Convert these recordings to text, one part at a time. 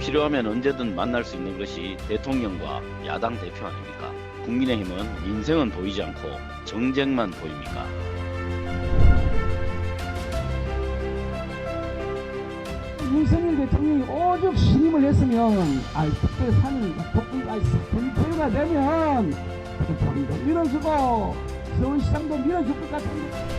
필요하면 언제든 만날 수 있는 것이 대통령과 야당 대표 아닙니까? 국민의힘은 민생은 보이지 않고 정쟁만 보입니까? 윤석열 대통령이 오죽 신임을 했으면 특별산이 분표가 되면 대통령도 밀어주고 서울시장도 밀어줄 것 같은데.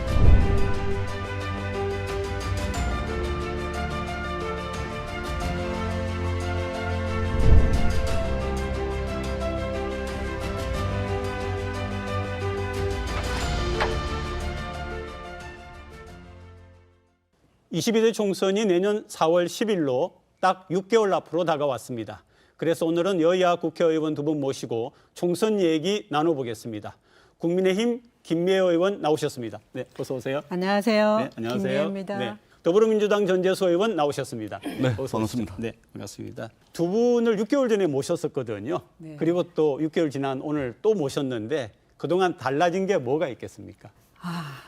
22대 총선이 내년 4월 10일로 딱 6개월 앞으로 다가왔습니다. 그래서 오늘은 여야 국회의원 두 분 모시고 총선 얘기 나눠보겠습니다. 국민의힘 김미애 의원 나오셨습니다. 네, 어서 오세요. 안녕하세요. 네, 안녕하세요. 김미애입니다. 네, 더불어민주당 전재수 의원 나오셨습니다. 네, 반갑습니다. 네, 반갑습니다. 두 분을 6개월 전에 모셨었거든요. 네. 그리고 또 6개월 지난 오늘 또 모셨는데 그동안 달라진 게 뭐가 있겠습니까?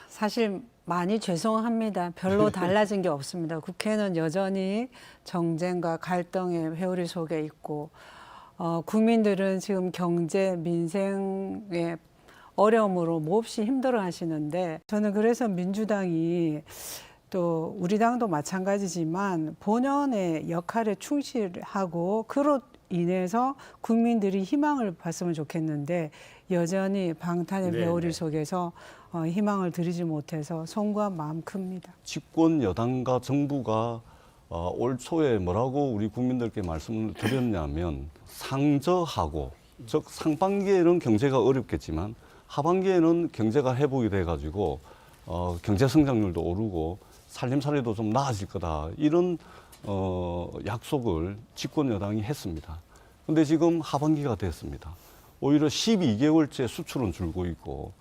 사실 많이 죄송합니다. 별로 달라진 게 없습니다. 국회는 여전히 정쟁과 갈등의 회오리 속에 있고 국민들은 지금 경제, 민생의 어려움으로 몹시 힘들어 하시는데 저는 그래서 민주당이 또 우리 당도 마찬가지지만 본연의 역할에 충실하고 그로 인해서 국민들이 희망을 봤으면 좋겠는데 여전히 방탄의 회오리 속에서 희망을 드리지 못해서 송구한 마음 큽니다. 집권 여당과 정부가 올 초에 뭐라고 우리 국민들께 말씀을 드렸냐면 상저하고 즉 상반기에는 경제가 어렵겠지만 하반기에는 경제가 회복이 돼가지고 경제 성장률도 오르고 살림살이도 좀 나아질 거다 이런 약속을 집권 여당이 했습니다. 근데 지금 하반기가 됐습니다. 오히려 12개월째 수출은 줄고 있고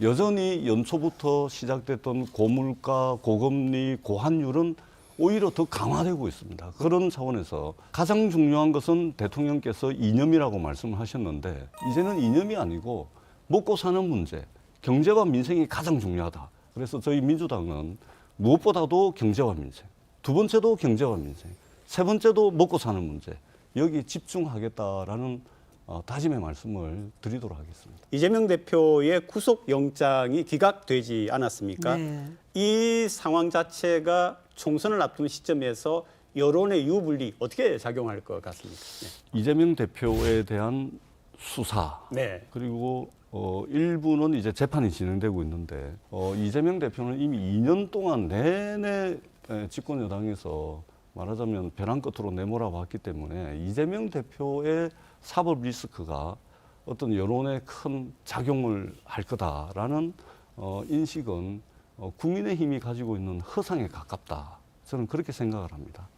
여전히 연초부터 시작됐던 고물가, 고금리, 고환율은 오히려 더 강화되고 있습니다. 그런 차원에서 가장 중요한 것은 대통령께서 이념이라고 말씀을 하셨는데 이제는 이념이 아니고 먹고 사는 문제, 경제와 민생이 가장 중요하다. 그래서 저희 민주당은 무엇보다도 경제와 민생, 두 번째도 경제와 민생, 세 번째도 먹고 사는 문제, 여기 집중하겠다라는 다짐의 말씀을 드리도록 하겠습니다. 이재명 대표의 구속영장이 기각되지 않았습니까? 네. 이 상황 자체가 총선을 앞둔 시점에서 여론의 유불리 어떻게 작용할 것 같습니까? 이재명 대표에 대한 수사, 네. 그리고 일부는 이제 재판이 진행되고 있는데 이재명 대표는 이미 2년 동안 내내 집권 여당에서 말하자면 벼랑 끝으로 내몰아봤기 때문에 이재명 대표의 사법 리스크가 어떤 여론에 큰 작용을 할 거다라는 인식은 국민의힘이 가지고 있는 허상에 가깝다. 저는 그렇게 생각을 합니다.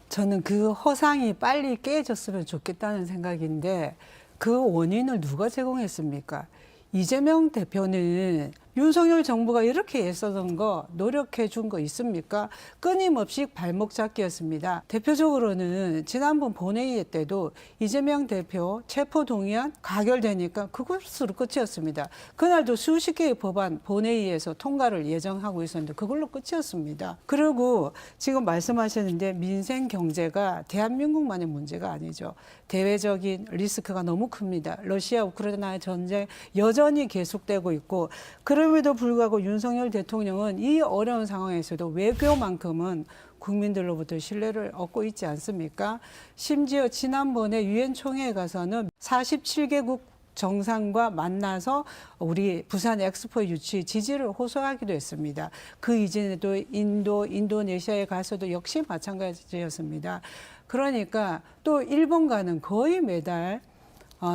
저는 그 허상이 빨리 깨졌으면 좋겠다는 생각인데 그 원인을 누가 제공했습니까? 이재명 대표는 윤석열 정부가 이렇게 애쓰던 거 노력해 준 거 있습니까? 끊임없이 발목 잡기였습니다. 대표적으로는 지난번 본회의 때도 이재명 대표 체포동의안 가결되니까 그것으로 끝이었습니다. 그날도 수십 개의 법안 본회의에서 통과를 예정하고 있었는데 그걸로 끝이었습니다. 그리고 지금 말씀하셨는데 민생 경제가 대한민국만의 문제가 아니죠. 대외적인 리스크가 너무 큽니다. 러시아 우크라이나 전쟁 여전히 계속되고 있고 그럼에도 불구하고 윤석열 대통령은 이 어려운 상황에서도 외교만큼은 국민들로부터 신뢰를 얻고 있지 않습니까? 심지어 지난번에 유엔 총회에 가서는 47개국 정상과 만나서 우리 부산 엑스포 유치 지지를 호소하기도 했습니다. 그 이전에도 인도네시아에 가서도 역시 마찬가지였습니다. 그러니까 또 일본과는 거의 매달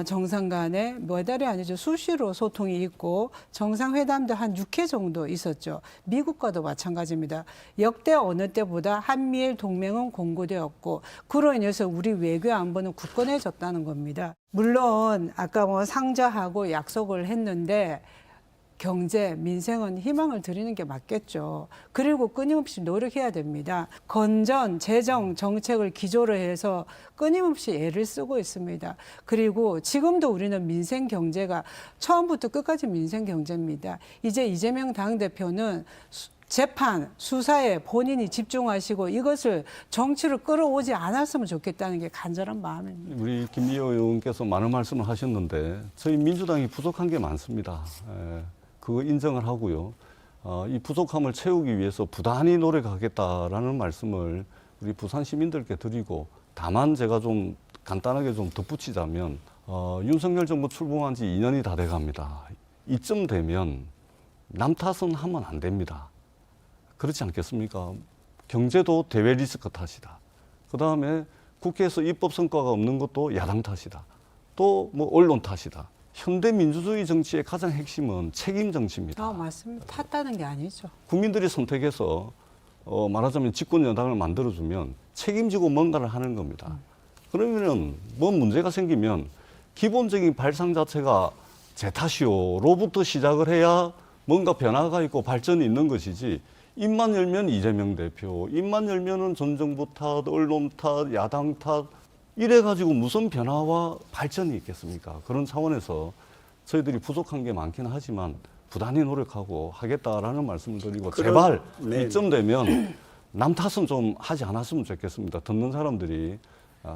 정상 간에 매달이 아니죠. 수시로 소통이 있고 정상회담도 한 6회 정도 있었죠. 미국과도 마찬가지입니다. 역대 어느 때보다 한미일 동맹은 공고되었고 그로 인해서 우리 외교 안보는 굳건해졌다는 겁니다. 물론 아까 상저하고 약속을 했는데 경제, 민생은 희망을 드리는 게 맞겠죠. 그리고 끊임없이 노력해야 됩니다. 건전, 재정, 정책을 기조로 해서 끊임없이 애를 쓰고 있습니다. 그리고 지금도 우리는 민생 경제가 처음부터 끝까지 민생 경제입니다. 이제 이재명 당대표는 재판, 수사에 본인이 집중하시고 이것을 정치를 끌어오지 않았으면 좋겠다는 게 간절한 마음입니다. 우리 김미호 의원께서 많은 말씀을 하셨는데 저희 민주당이 부족한 게 많습니다. 그거 인정을 하고요. 이 부족함을 채우기 위해서 부단히 노력하겠다라는 말씀을 우리 부산 시민들께 드리고, 다만 제가 좀 간단하게 좀 덧붙이자면 윤석열 정부 출범한 지 2년이 다 돼갑니다. 이쯤 되면 남 탓은 하면 안 됩니다. 그렇지 않겠습니까? 경제도 대외 리스크 탓이다. 그 다음에 국회에서 입법 성과가 없는 것도 야당 탓이다. 또 뭐 언론 탓이다. 현대 민주주의 정치의 가장 핵심은 책임 정치입니다. 맞습니다. 탓다는 게 아니죠. 국민들이 선택해서 말하자면 집권 여당을 만들어주면 책임지고 뭔가를 하는 겁니다. 그러면은 뭔 문제가 생기면 기본적인 발상 자체가 제 탓이요로부터 시작을 해야 뭔가 변화가 있고 발전이 있는 것이지, 입만 열면 이재명 대표, 입만 열면은 전 정부 탓, 언론 탓, 야당 탓, 이래가지고 무슨 변화와 발전이 있겠습니까? 그런 차원에서 저희들이 부족한 게 많긴 하지만 부단히 노력하고 하겠다라는 말씀을 드리고, 제발 네. 이쯤 되면 남 탓은 좀 하지 않았으면 좋겠습니다. 듣는 사람들이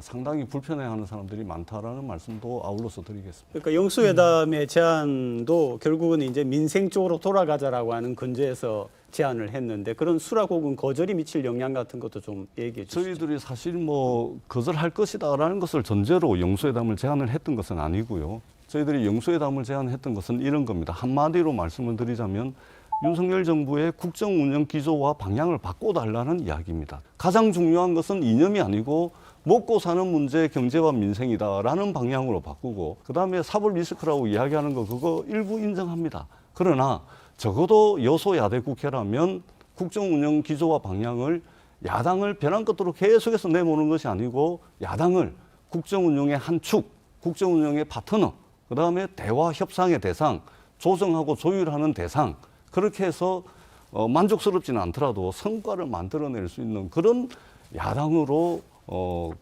상당히 불편해하는 사람들이 많다라는 말씀도 아울러서 드리겠습니다. 그러니까 영수회담의 제안도 결국은 이제 민생 쪽으로 돌아가자라고 하는 근저에서 제안을 했는데, 그런 수락국은 거절이 미칠 영향 같은 것도 좀 얘기해 주시죠. 저희들이 사실 뭐 거절할 것이다라는 것을 전제로 영수회담을 제안을 했던 것은 아니고요. 저희들이 영수회담을 제안했던 것은 이런 겁니다. 한마디로 말씀을 드리자면 윤석열 정부의 국정 운영 기조와 방향을 바꿔달라는 이야기입니다. 가장 중요한 것은 이념이 아니고 먹고 사는 문제, 경제와 민생이다라는 방향으로 바꾸고, 그다음에 사법 리스크라고 이야기하는 거 그거 일부 인정합니다. 그러나 적어도 여소야대 국회라면 국정 운영 기조와 방향을 야당을 벼랑 끝으로 계속해서 내모는 것이 아니고 야당을 국정 운영의 한 축, 국정 운영의 파트너, 그다음에 대화 협상의 대상, 조정하고 조율하는 대상, 그렇게 해서 만족스럽지는 않더라도 성과를 만들어낼 수 있는 그런 야당으로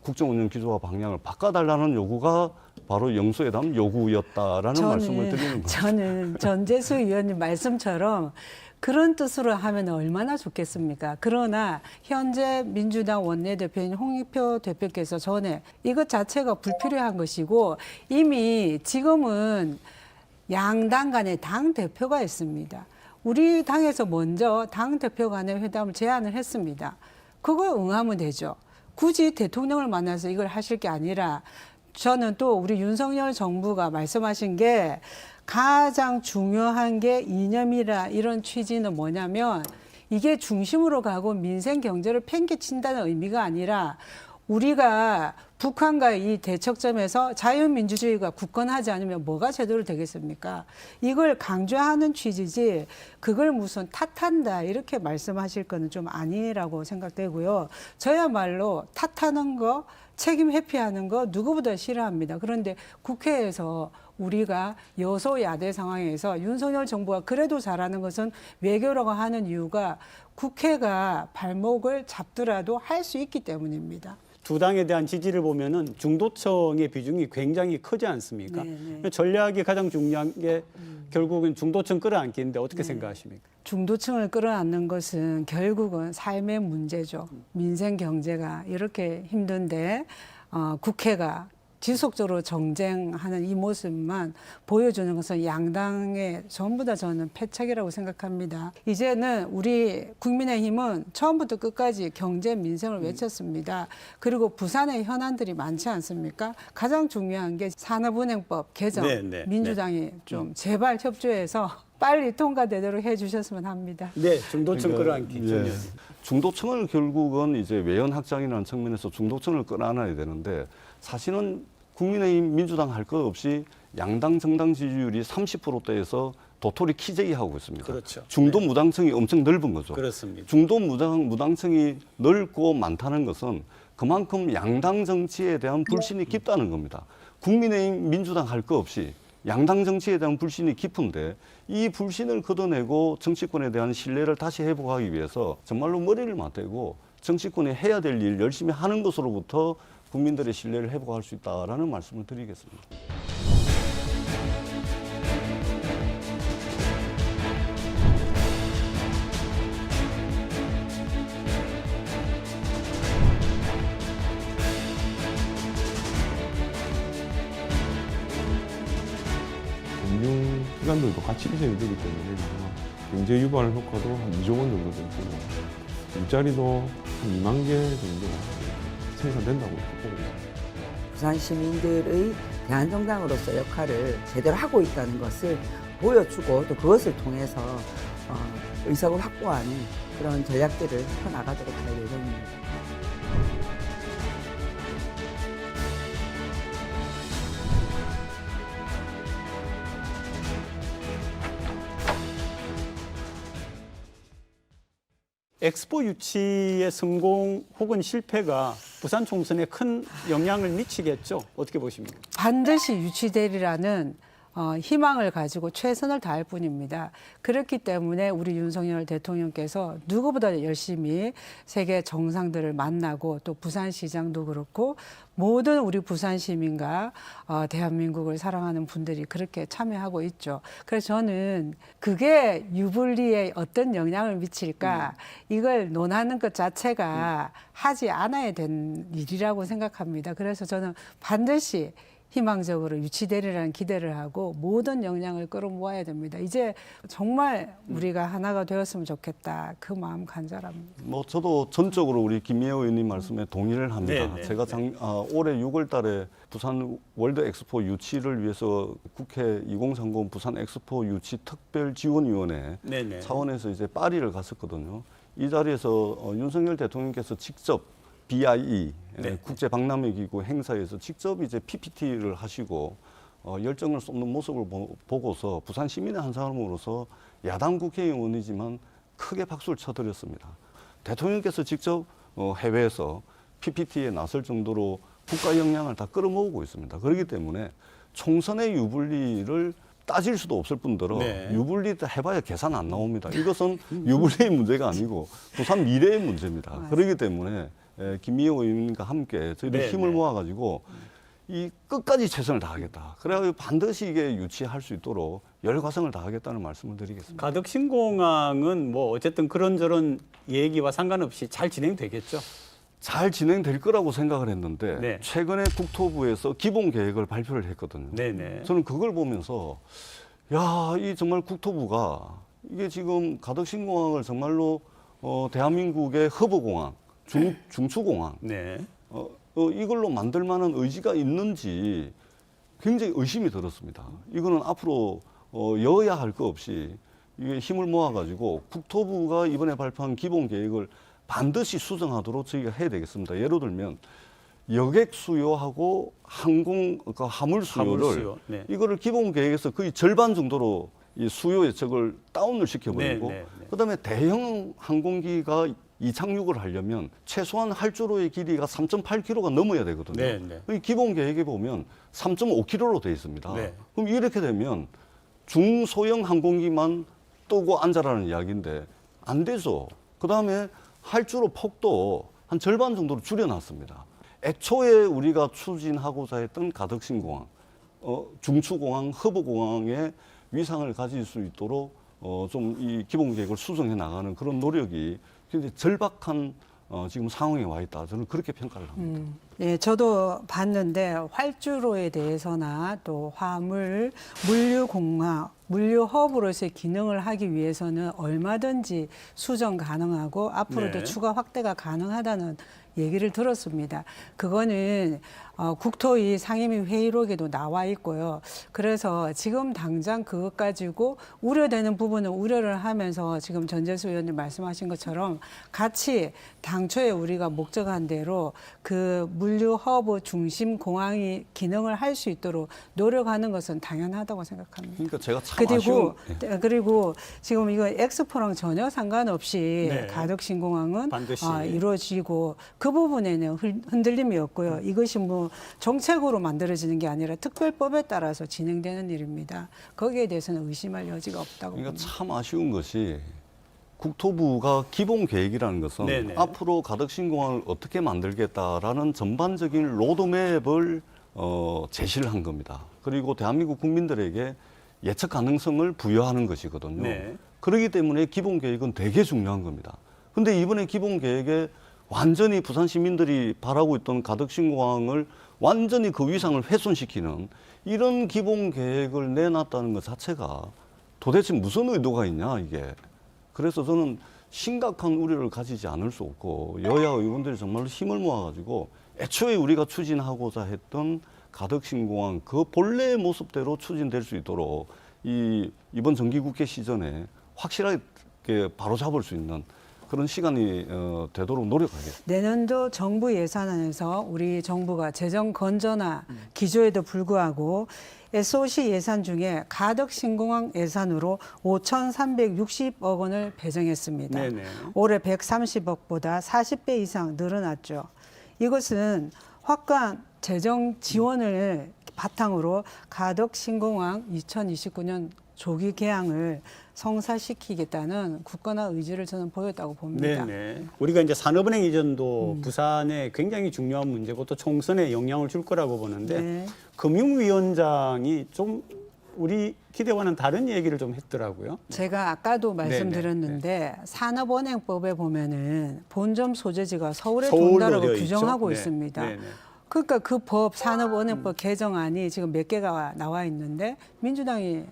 국정 운영 기조와 방향을 바꿔달라는 요구가 바로 영수회담 요구였다라는 말씀을 드리는 겁니다. 저는 전재수 의원님 말씀처럼 그런 뜻으로 하면 얼마나 좋겠습니까? 그러나 현재 민주당 원내대표인 홍익표 대표께서 전에 이것 자체가 불필요한 것이고, 이미 지금은 양당 간에 당 대표가 있습니다. 우리 당에서 먼저 당 대표 간의 회담을 제안을 했습니다. 그거 응하면 되죠. 굳이 대통령을 만나서 이걸 하실 게 아니라, 저는 또 우리 윤석열 정부가 말씀하신 게 가장 중요한 게 이념이라, 이런 취지는 뭐냐면 이게 중심으로 가고 민생 경제를 팽개친다는 의미가 아니라, 우리가 북한과의 이 대척점에서 자유민주주의가 굳건하지 않으면 뭐가 제대로 되겠습니까? 이걸 강조하는 취지지, 그걸 무슨 탓한다 이렇게 말씀하실 거는 좀 아니라고 생각되고요. 저야말로 탓하는 거, 책임 회피하는 거 누구보다 싫어합니다. 그런데 국회에서 우리가 여소야대 상황에서 윤석열 정부가 그래도 잘하는 것은 외교라고 하는 이유가 국회가 발목을 잡더라도 할 수 있기 때문입니다. 두 당에 대한 지지를 보면은 중도층의 비중이 굉장히 크지 않습니까? 네. 전략이 가장 중요한 게 결국은 중도층 끌어안기인데 어떻게 생각하십니까? 중도층을 끌어안는 것은 결국은 삶의 문제죠. 민생 경제가 이렇게 힘든데 국회가 지속적으로 정쟁하는 이 모습만 보여주는 것은 양당의 전부 다 저는 패착이라고 생각합니다. 이제는 우리 국민의힘은 처음부터 끝까지 경제 민생을 외쳤습니다. 그리고 부산의 현안들이 많지 않습니까? 가장 중요한 게 산업은행법 개정. 민주당이 좀 제발 협조해서 빨리 통과되도록 해주셨으면 합니다. 네, 중도층 끌어안기. 예, 중도층을 결국은 이제 외연 확장이라는 측면에서 중도층을 끌어안아야 되는데, 사실은 국민의힘, 민주당 할 것 없이 양당 정당 지지율이 30%대에서 도토리 키재기하고 있습니다. 그렇죠. 중도 무당층이 엄청 넓은 거죠. 그렇습니다. 중도 무당층이 넓고 많다는 것은 그만큼 양당 정치에 대한 불신이 깊다는 겁니다. 국민의힘, 민주당 할 것 없이 양당 정치에 대한 불신이 깊은데, 이 불신을 걷어내고 정치권에 대한 신뢰를 다시 회복하기 위해서 정말로 머리를 맞대고 정치권이 해야 될 일 열심히 하는 것으로부터 국민들의 신뢰를 회복할 수 있다라는 말씀을 드리겠습니다. 공장들도 같이 이전이 되기 때문에 경제 유발 효과도 한 2조 원 정도 되고 일자리도 한 2만 개 정도 생산된다고 이렇게 보고 있습니다. 부산 시민들의 대한정당으로서 역할을 제대로 하고 있다는 것을 보여주고 또 그것을 통해서 의석을 확보하는 그런 전략들을 펴나가도록 할 예정입니다. 엑스포 유치의 성공 혹은 실패가 부산 총선에 큰 영향을 미치겠죠? 어떻게 보십니까? 반드시 유치되리라는 희망을 가지고 최선을 다할 뿐입니다. 그렇기 때문에 우리 윤석열 대통령께서 누구보다 열심히 세계 정상들을 만나고 또 부산시장도 그렇고 모든 우리 부산 시민과 대한민국을 사랑하는 분들이 그렇게 참여하고 있죠. 그래서 저는 그게 유불리에 어떤 영향을 미칠까 이걸 논하는 것 자체가 하지 않아야 되는 일이라고 생각합니다. 그래서 저는 반드시 희망적으로 유치되리라는 기대를 하고 모든 역량을 끌어모아야 됩니다. 이제 정말 우리가 하나가 되었으면 좋겠다. 그 마음 간절합니다. 뭐 저도 전적으로 우리 김미애 의원님 말씀에 동의를 합니다. 네, 네, 제가 올해 6월 달에 부산 월드 엑스포 유치를 위해서 국회 2030 부산 엑스포 유치 특별지원위원회 네네. 차원에서 이제 파리를 갔었거든요. 이 자리에서 윤석열 대통령께서 직접 BIE 네. 국제 박람회 기구 행사에서 직접 이제 PPT를 하시고 열정을 쏟는 모습을 보고서 부산 시민의 한 사람으로서 야당 국회의원이지만 크게 박수를 쳐드렸습니다. 대통령께서 직접 해외에서 PPT에 나설 정도로 국가 역량을 다 끌어모으고 있습니다. 그렇기 때문에 총선의 유불리를 따질 수도 없을 뿐더러 네. 유불리 해봐야 계산 안 나옵니다. 이것은 유불리의 문제가 아니고 부산 미래의 문제입니다. 그렇기 때문에 김미애 의원님과 함께 저희들 네, 힘을 네. 모아가지고 이 끝까지 최선을 다하겠다. 그래가지고 반드시 이게 유치할 수 있도록 열과성을 다하겠다는 말씀을 드리겠습니다. 가덕 신공항은 뭐 어쨌든 그런저런 얘기와 상관없이 잘 진행되겠죠? 잘 진행될 거라고 생각을 했는데 네. 최근에 국토부에서 기본 계획을 발표를 했거든요. 네네. 저는 그걸 보면서 야, 이 정말 국토부가 이게 지금 가덕 신공항을 정말로 대한민국의 허브공항, 중추공항 네. 이걸로 만들 만한 의지가 있는지 굉장히 의심이 들었습니다. 이거는 앞으로 여야 할 거 없이 이게 힘을 모아가지고 국토부가 이번에 발표한 기본 계획을 반드시 수정하도록 저희가 해야 되겠습니다. 예를 들면 여객 수요하고 그러니까 화물 수요를 수요. 네. 이거를 기본 계획에서 거의 절반 정도로 이 수요 예측을 다운을 시켜버리고 네, 네, 네. 그다음에 대형 항공기가 이착륙을 하려면 최소한 활주로의 길이가 3.8km가 넘어야 되거든요. 네, 네. 이 기본 계획에 보면 3.5km로 되어 있습니다. 네. 그럼 이렇게 되면 중소형 항공기만 뜨고 앉아라는 이야기인데 안 되죠. 그다음에 활주로 폭도 한 절반 정도로 줄여놨습니다. 애초에 우리가 추진하고자 했던 가덕신공항, 중추공항, 허브공항의 위상을 가질 수 있도록 좀 이 기본 계획을 수정해 나가는 그런 노력이 굉장히 절박한 지금 상황에 와 있다. 저는 그렇게 평가를 합니다. 예, 저도 봤는데 활주로에 대해서나 또 화물, 물류공항, 물류 허브로서의 기능을 하기 위해서는 얼마든지 수정 가능하고 앞으로도 네. 추가 확대가 가능하다는 얘기를 들었습니다. 그거는 국토위 상임위 회의록에도 나와 있고요. 그래서 지금 당장 그것 가지고 우려되는 부분은 우려를 하면서 지금 전재수 의원님 말씀하신 것처럼 같이 당초에 우리가 목적한 대로 그 물류 허브 중심 공항이 기능을 할 수 있도록 노력하는 것은 당연하다고 생각합니다. 그러니까 제가 참 아쉬운 그리고 지금 이거 엑스포랑 전혀 상관없이 네. 가덕신공항은 반드시. 이루어지고 그 부분에는 흔들림이 없고요. 이것이 뭐 정책으로 만들어지는 게 아니라 특별법에 따라서 진행되는 일입니다. 거기에 대해서는 의심할 여지가 없다고 그러니까 봅니다. 참 아쉬운 것이 국토부가 기본 계획이라는 것은 네네. 앞으로 가덕신공항을 어떻게 만들겠다라는 전반적인 로드맵을 제시를 한 겁니다. 그리고 대한민국 국민들에게 예측 가능성을 부여하는 것이거든요. 네. 그렇기 때문에 기본 계획은 되게 중요한 겁니다. 근데 이번에 기본 계획에 완전히 부산 시민들이 바라고 있던 가덕신공항을 완전히 그 위상을 훼손시키는 이런 기본 계획을 내놨다는 것 자체가 도대체 무슨 의도가 있냐 이게. 그래서 저는 심각한 우려를 가지지 않을 수 없고 여야 의원들이 정말로 힘을 모아가지고 애초에 우리가 추진하고자 했던 가덕신공항 그 본래의 모습대로 추진될 수 있도록 이번 정기국회 시전에 확실하게 바로잡을 수 있는 그런 시간이 되도록 노력하겠습니다. 내년도 정부 예산안에서 우리 정부가 재정 건전화 기조에도 불구하고 SOC 예산 중에 가덕신공항 예산으로 5,360억 원을 배정했습니다. 네네. 올해 130억보다 40배 이상 늘어났죠. 이것은 확고한 재정 지원을 바탕으로 가덕신공항 2029년 조기 개항을 성사시키겠다는 굳건한 의지를 저는 보였다고 봅니다. 네네. 우리가 이제 산업은행 이전도 부산에 굉장히 중요한 문제고 또 총선에 영향을 줄 거라고 보는데 네. 금융위원장이 좀 우리 기대와는 다른 얘기를 좀 했더라고요. 제가 아까도 말씀드렸는데 네네. 산업은행법에 보면은 본점 소재지가 서울에 서울로 돈다라고 되어 규정하고 있죠? 네. 있습니다. 네네. 그러니까 그 법 산업은행법 개정안이 지금 몇 개가 나와 있는데 민주당이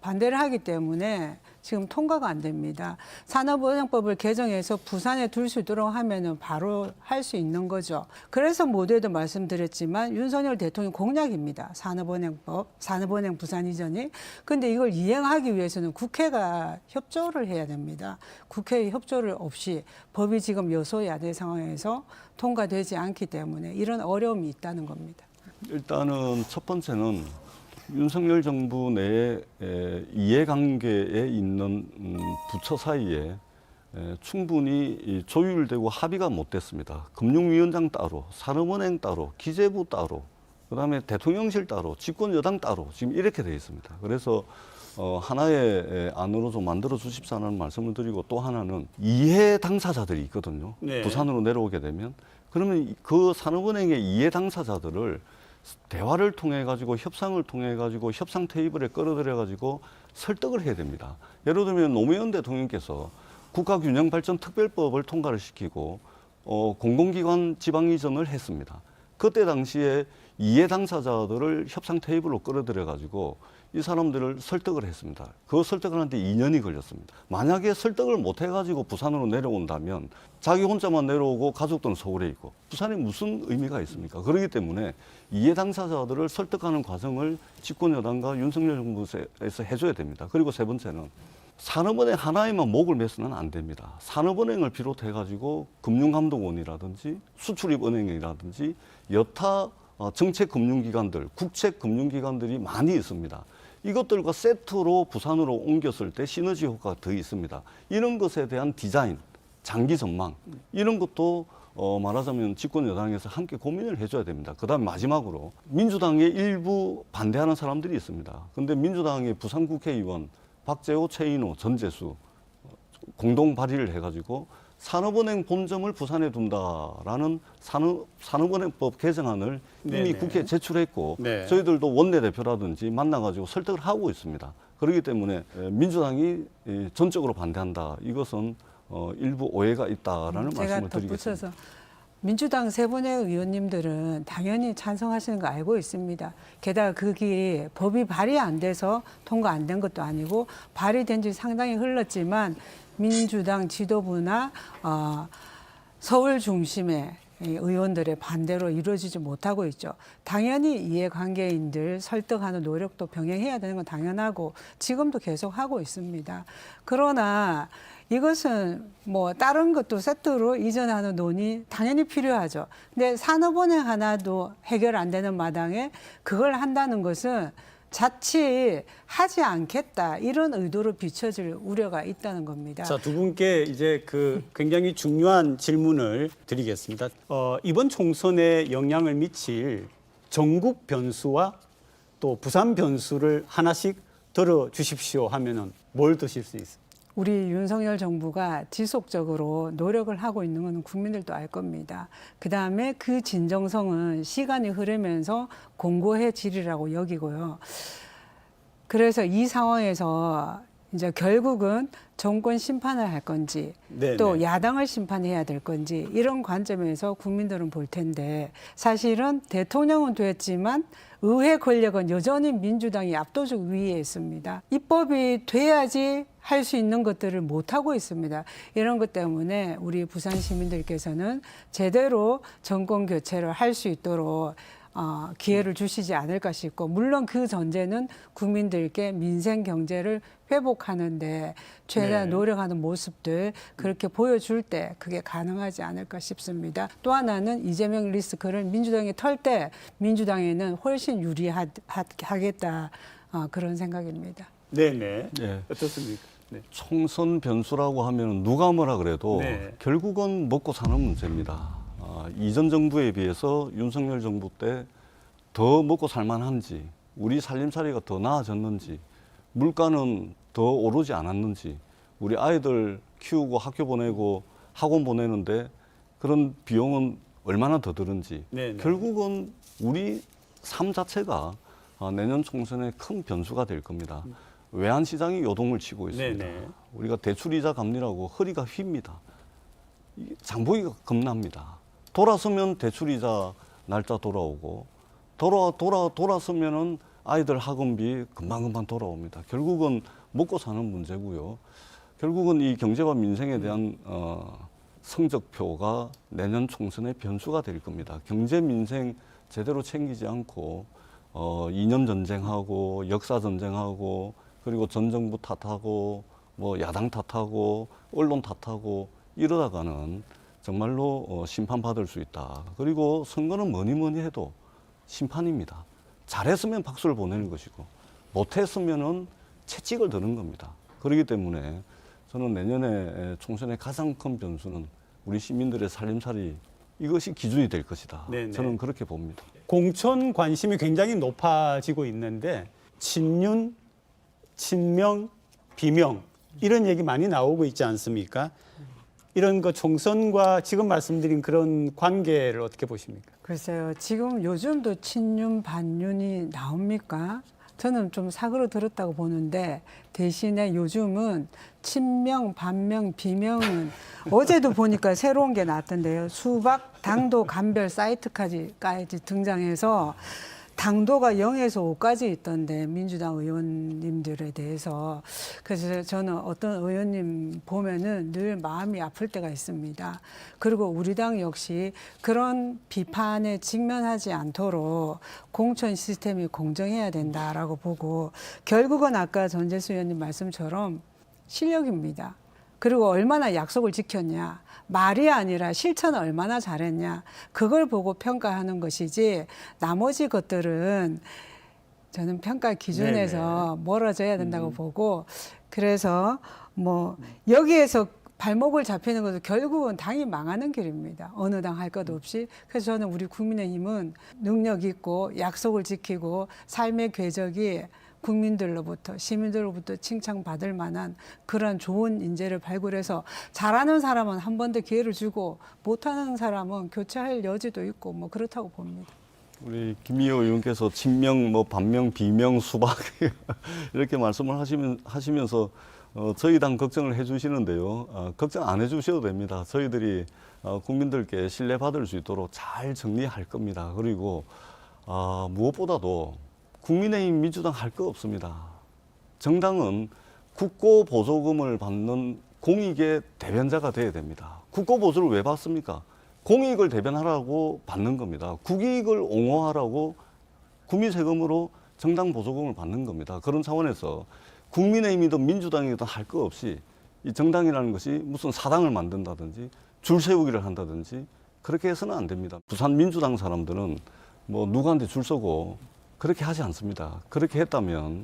반대를 하기 때문에 지금 통과가 안 됩니다. 산업은행법을 개정해서 부산에 둘 수 있도록 하면은 바로 할 수 있는 거죠. 그래서 모두에도 말씀드렸지만 윤석열 대통령 공약입니다. 산업은행법, 산업은행 부산 이전이. 근데 이걸 이행하기 위해서는 국회가 협조를 해야 됩니다. 국회의 협조를 없이 법이 지금 여소야대 상황에서 통과되지 않기 때문에 이런 어려움이 있다는 겁니다. 일단은 첫 번째는 윤석열 정부 내에 이해관계에 있는 부처 사이에 충분히 조율되고 합의가 못 됐습니다. 금융위원장 따로, 산업은행 따로, 기재부 따로, 그다음에 대통령실 따로, 집권여당 따로 지금 이렇게 돼 있습니다. 그래서 하나의 안으로 좀 만들어 주십사는 말씀을 드리고 또 하나는 이해 당사자들이 있거든요. 네. 부산으로 내려오게 되면 그러면 그 산업은행의 이해 당사자들을 대화를 통해 가지고 협상을 통해 가지고 협상 테이블에 끌어들여 가지고 설득을 해야 됩니다. 예를 들면 노무현 대통령께서 국가균형발전특별법을 통과를 시키고 공공기관 지방 이전을 했습니다. 그때 당시에 이해 당사자들을 협상 테이블로 끌어들여 가지고 이 사람들을 설득을 했습니다. 그 설득을 하는데 2년이 걸렸습니다. 만약에 설득을 못 해가지고 부산으로 내려온다면 자기 혼자만 내려오고 가족들은 서울에 있고 부산에 무슨 의미가 있습니까? 그렇기 때문에 이해 당사자들을 설득하는 과정을 집권여당과 윤석열 정부에서 해줘야 됩니다. 그리고 세 번째는 산업은행 하나에만 목을 매서는 안 됩니다. 산업은행을 비롯해가지고 금융감독원이라든지 수출입은행이라든지 여타 정책금융기관들, 국책금융기관들이 많이 있습니다. 이것들과 세트로 부산으로 옮겼을 때 시너지 효과가 더 있습니다. 이런 것에 대한 디자인, 장기 전망 이런 것도 말하자면 집권 여당에서 함께 고민을 해줘야 됩니다. 그다음 마지막으로 민주당의 일부 반대하는 사람들이 있습니다. 그런데 민주당의 부산 국회의원 박재호, 최인호, 전재수 공동 발의를 해가지고 산업은행 본점을 부산에 둔다라는 산업은행법 개정안을 이미 네네. 국회에 제출했고 네. 저희들도 원내대표라든지 만나가지고 설득을 하고 있습니다. 그렇기 때문에 민주당이 전적으로 반대한다. 이것은 일부 오해가 있다라는 제가 말씀을 드리겠습니다. 덧붙여서 민주당 세 분의 의원님들은 당연히 찬성하시는 거 알고 있습니다. 게다가 그게 법이 발의 안 돼서 통과 안 된 것도 아니고 발의된 지 상당히 흘렀지만 민주당 지도부나 서울 중심의 의원들의 반대로 이루어지지 못하고 있죠. 당연히 이해관계인들 설득하는 노력도 병행해야 되는 건 당연하고 지금도 계속 하고 있습니다. 그러나 이것은 뭐 다른 것도 세트로 이전하는 논의 당연히 필요하죠. 근데 산업은행 하나도 해결 안 되는 마당에 그걸 한다는 것은 자칫 하지 않겠다 이런 의도로 비춰질 우려가 있다는 겁니다. 자, 두 분께 이제 그 굉장히 중요한 질문을 드리겠습니다. 이번 총선에 영향을 미칠 전국 변수와 또 부산 변수를 하나씩 들어 주십시오 하면은 뭘 드실 수 있습니까? 우리 윤석열 정부가 지속적으로 노력을 하고 있는 건 국민들도 알 겁니다. 그다음에 그 진정성은 시간이 흐르면서 공고해지리라고 여기고요. 그래서 이 상황에서 이제 결국은 정권 심판을 할 건지 네, 또 네. 야당을 심판해야 될 건지 이런 관점에서 국민들은 볼 텐데 사실은 대통령은 됐지만 의회 권력은 여전히 민주당이 압도적 위에 있습니다. 입법이 돼야지 할 수 있는 것들을 못하고 있습니다. 이런 것 때문에 우리 부산 시민들께서는 제대로 정권 교체를 할 수 있도록 기회를 주시지 않을까 싶고, 물론 그 전제는 국민들께 민생 경제를 회복하는데 최대한 네. 노력하는 모습들 그렇게 보여줄 때 그게 가능하지 않을까 싶습니다. 또 하나는 이재명 리스크를 민주당이 털 때 민주당에는 훨씬 유리하겠다, 그런 생각입니다. 네네. 예. 어떻습니까? 네. 총선 변수라고 하면 누가 뭐라 그래도 네. 결국은 먹고 사는 문제입니다. 이전 정부에 비해서 윤석열 정부 때 더 먹고 살만한지, 우리 살림살이가 더 나아졌는지, 물가는 더 오르지 않았는지, 우리 아이들 키우고 학교 보내고 학원 보내는데 그런 비용은 얼마나 더 드는지, 네네. 결국은 우리 삶 자체가 내년 총선에 큰 변수가 될 겁니다. 외환시장이 요동을 치고 있습니다. 네네. 우리가 대출이자 감리라고 허리가 휩니다. 장보기가 겁납니다. 돌아서면 대출이자 날짜 돌아오고, 돌아서면은 아이들 학원비 금방금방 돌아옵니다. 결국은 먹고 사는 문제고요. 결국은 이 경제와 민생에 대한 성적표가 내년 총선의 변수가 될 겁니다. 경제 민생 제대로 챙기지 않고 이념 전쟁하고 역사 전쟁하고, 그리고 전 정부 탓하고 뭐 야당 탓하고 언론 탓하고 이러다가는 정말로 심판받을 수 있다. 그리고 선거는 뭐니 해도 심판입니다. 잘했으면 박수를 보내는 것이고 못했으면은 채찍을 드는 겁니다. 그렇기 때문에 저는 내년에 총선의 가장 큰 변수는 우리 시민들의 살림살이, 이것이 기준이 될 것이다. 네네. 저는 그렇게 봅니다. 공천 관심이 굉장히 높아지고 있는데 친윤, 친명, 비명 이런 얘기 많이 나오고 있지 않습니까? 이런 거 총선과 지금 말씀드린 그런 관계를 어떻게 보십니까? 글쎄요, 지금 요즘도 친윤, 반윤이 나옵니까? 저는 좀 사그러들었다고 보는데, 대신에 요즘은 친명, 반명, 비명은 어제도 보니까 새로운 게 나왔던데요. 수박 당도 감별 사이트까지 등장해서 당도가 0에서 5까지 있던데, 민주당 의원님들에 대해서. 그래서 저는 어떤 의원님 보면은 늘 마음이 아플 때가 있습니다. 그리고 우리 당 역시 그런 비판에 직면하지 않도록 공천 시스템이 공정해야 된다라고 보고, 결국은 아까 전재수 의원님 말씀처럼 실력입니다. 그리고 얼마나 약속을 지켰냐, 말이 아니라 실천을 얼마나 잘했냐, 그걸 보고 평가하는 것이지 나머지 것들은 저는 평가 기준에서 멀어져야 된다고 보고, 그래서 뭐 여기에서 발목을 잡히는 것은 결국은 당이 망하는 길입니다. 어느 당 할 것 없이. 그래서 저는 우리 국민의힘은 능력 있고 약속을 지키고 삶의 궤적이 국민들로부터, 시민들로부터 칭찬받을 만한 그런 좋은 인재를 발굴해서 잘하는 사람은 한 번 더 기회를 주고 못하는 사람은 교체할 여지도 있고 뭐 그렇다고 봅니다. 우리 김미호 의원께서 친명, 뭐 반명, 비명, 수박 이렇게 말씀을 하시면서 저희 당 걱정을 해주시는데요. 걱정 안 해주셔도 됩니다. 저희들이 국민들께 신뢰받을 수 있도록 잘 정리할 겁니다. 그리고 무엇보다도 국민의힘, 민주당 할 거 없습니다. 정당은 국고 보조금을 받는 공익의 대변자가 돼야 됩니다. 국고 보조를 왜 받습니까? 공익을 대변하라고 받는 겁니다. 국익을 옹호하라고 국민 세금으로 정당 보조금을 받는 겁니다. 그런 차원에서 국민의힘이든 민주당이든 할 거 없이 이 정당이라는 것이 무슨 사당을 만든다든지 줄 세우기를 한다든지 그렇게 해서는 안 됩니다. 부산 민주당 사람들은 뭐 누구한테 줄 서고 그렇게 하지 않습니다. 그렇게 했다면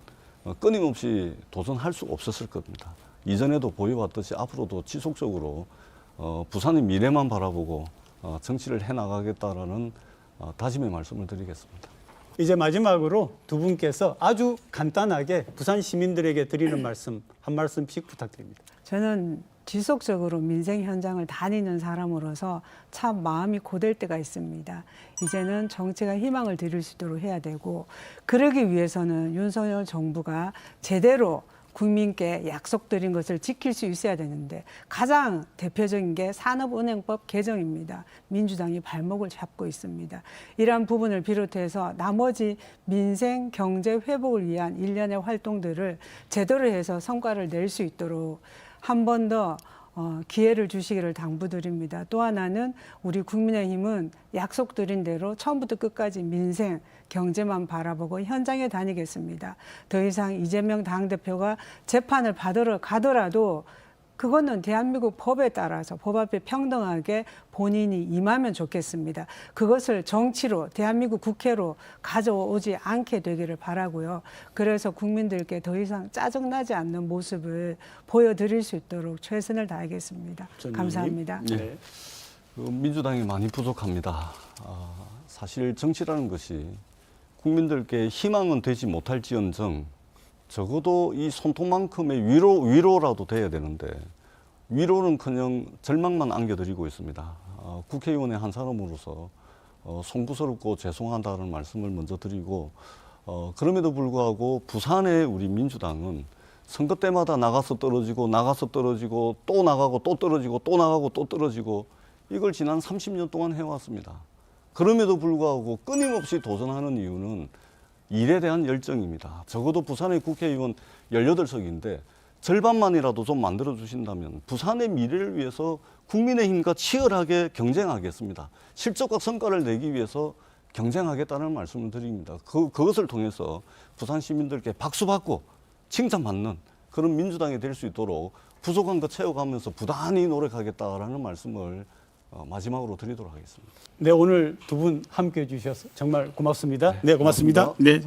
끊임없이 도전할 수가 없었을 겁니다. 이전에도 보여왔듯이 앞으로도 지속적으로 부산의 미래만 바라보고 정치를 해나가겠다라는 다짐의 말씀을 드리겠습니다. 이제 마지막으로 두 분께서 아주 간단하게 부산 시민들에게 드리는 말씀 한 말씀씩 부탁드립니다. 저는 지속적으로 민생 현장을 다니는 사람으로서 참 마음이 고될 때가 있습니다. 이제는 정치가 희망을 드릴 수 있도록 해야 되고, 그러기 위해서는 윤석열 정부가 제대로 국민께 약속드린 것을 지킬 수 있어야 되는데 가장 대표적인 게 산업은행법 개정입니다. 민주당이 발목을 잡고 있습니다. 이러한 부분을 비롯해서 나머지 민생 경제 회복을 위한 일련의 활동들을 제대로 해서 성과를 낼 수 있도록 한 번 더 기회를 주시기를 당부드립니다. 또 하나는 우리 국민의힘은 약속드린 대로 처음부터 끝까지 민생, 경제만 바라보고 현장에 다니겠습니다. 더 이상 이재명 당대표가 재판을 받으러 가더라도 그거는 대한민국 법에 따라서 법 앞에 평등하게 본인이 임하면 좋겠습니다. 그것을 정치로 대한민국 국회로 가져오지 않게 되기를 바라고요. 그래서 국민들께 더 이상 짜증나지 않는 모습을 보여드릴 수 있도록 최선을 다하겠습니다. 감사합니다. 네. 민주당이 많이 부족합니다. 사실 정치라는 것이 국민들께 희망은 되지 못할지언정 적어도 이 손톱만큼의 위로라도 돼야 되는데 위로는커녕 절망만 안겨드리고 있습니다. 국회의원의 한 사람으로서 송구스럽고 죄송하다는 말씀을 먼저 드리고 그럼에도 불구하고 부산의 우리 민주당은 선거 때마다 나가서 떨어지고 또 나가고 또 떨어지고 또 나가고 또 떨어지고 이걸 지난 30년 동안 해왔습니다. 그럼에도 불구하고 끊임없이 도전하는 이유는 일에 대한 열정입니다. 적어도 부산의 국회의원 18석인데 절반만이라도 좀 만들어 주신다면 부산의 미래를 위해서 국민의힘과 치열하게 경쟁하겠습니다. 실적과 성과를 내기 위해서 경쟁하겠다는 말씀을 드립니다. 그것을 통해서 부산 시민들께 박수받고 칭찬받는 그런 민주당이 될 수 있도록 부족한 거 채워가면서 부단히 노력하겠다라는 말씀을 마지막으로 드리도록 하겠습니다. 네, 오늘 두 분 함께해 주셔서 정말 고맙습니다. 네, 고맙습니다. 네.